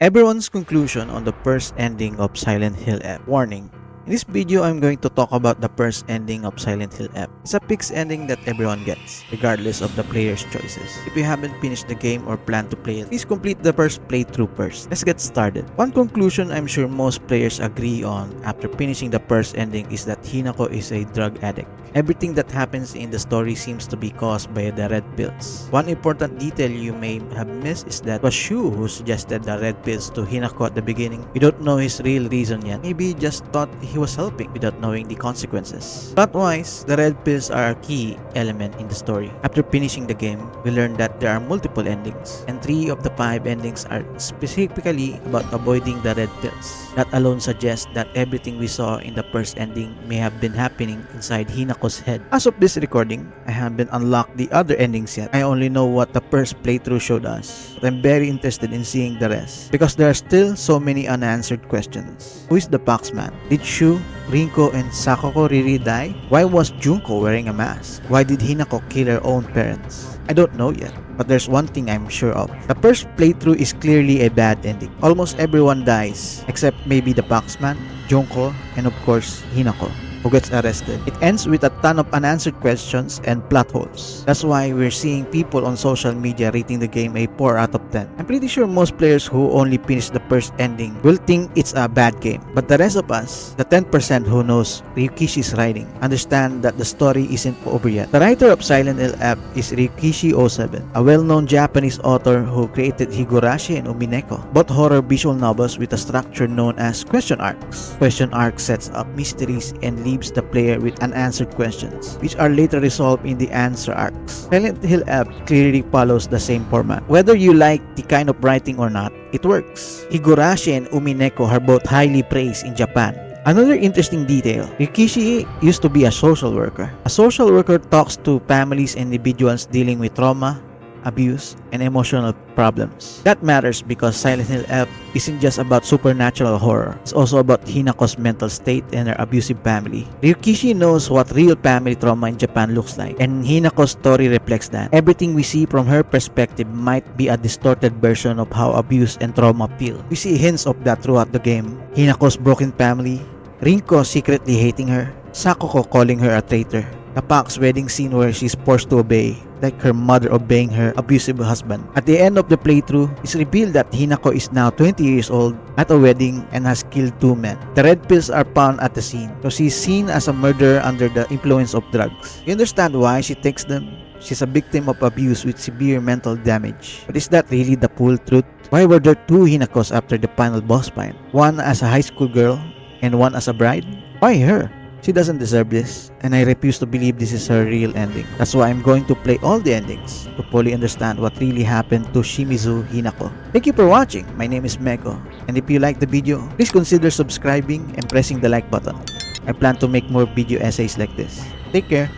Everyone's conclusion on the first ending of Silent Hill F. Warning. In this video, I'm going to talk about the first ending of Silent Hill F. It's a fixed ending that everyone gets, regardless of the player's choices. If you haven't finished the game or plan to play it, please complete the first playthrough first. Let's get started. One conclusion I'm sure most players agree on after finishing the first ending is that Hinako is a drug addict. Everything that happens in the story seems to be caused by the red pills. One important detail you may have missed is that it was Shu who suggested the red pills to Hinako at the beginning. We don't know his real reason yet. Maybe he just thought he was helping without knowing the consequences. Plot-wise, the red pills are a key element in the story. After finishing the game, we learned that there are multiple endings, and 3 of the 5 endings are specifically about avoiding the red pills. That alone suggests that everything we saw in the first ending may have been happening inside Hinako's head. As of this recording, I haven't unlocked the other endings yet. I only know what the first playthrough showed us, but I'm very interested in seeing the rest because there are still so many unanswered questions. Who is the Paxman? Did Shu, Rinko, and Sakako really die? Why was Junko wearing a mask? Why did Hinako kill her own parents? I don't know yet, but there's one thing I'm sure of. The first playthrough is clearly a bad ending. Almost everyone dies, except maybe the Paxman, Junko, and of course, Hinako, who gets arrested. It ends with a ton of unanswered questions and plot holes. That's why we're seeing people on social media rating the game a 4 out of 10. I'm pretty sure most players who only finish the first ending will think it's a bad game. But the rest of us, the 10% who knows Ryukishi's writing, understand that the story isn't over yet. The writer of Silent Hill F is Ryukishi07, a well-known Japanese author who created Higurashi and Umineko, both horror visual novels with a structure known as question arcs. Question arc sets up mysteries and leaves the player with unanswered questions, which are later resolved in the answer arcs. Silent Hill F clearly follows the same format. Whether you like the kind of writing or not, it works. Higurashi and Umineko are both highly praised in Japan. Another interesting detail, Ryukishi used to be a social worker. A social worker talks to families and individuals dealing with trauma, abuse, and emotional problems. That matters because Silent Hill F isn't just about supernatural horror. It's also about Hinako's mental state and her abusive family. Ryukishi knows what real family trauma in Japan looks like, and Hinako's story reflects that. Everything we see from her perspective might be a distorted version of how abuse and trauma feel. We see hints of that throughout the game. Hinako's broken family, Rinko secretly hating her, Sakako calling her a traitor, the Pax wedding scene where she's forced to obey, like her mother obeying her abusive husband. At the end of the playthrough, it's revealed that Hinako is now 20 years old at a wedding and has killed 2 men. The red pills are found at the scene, so she's seen as a murderer under the influence of drugs. You understand why she takes them? She's a victim of abuse with severe mental damage. But is that really the full truth? Why were there 2 Hinakos after the final boss fight? One as a high school girl and one as a bride? Why her? She doesn't deserve this, and I refuse to believe this is her real ending. That's why I'm going to play all the endings to fully understand what really happened to Shimizu Hinako. Thank you for watching. My name is Meko, and if you like the video, please consider subscribing and pressing the like button. I plan to make more video essays like this. Take care,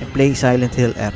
and play Silent Hill F.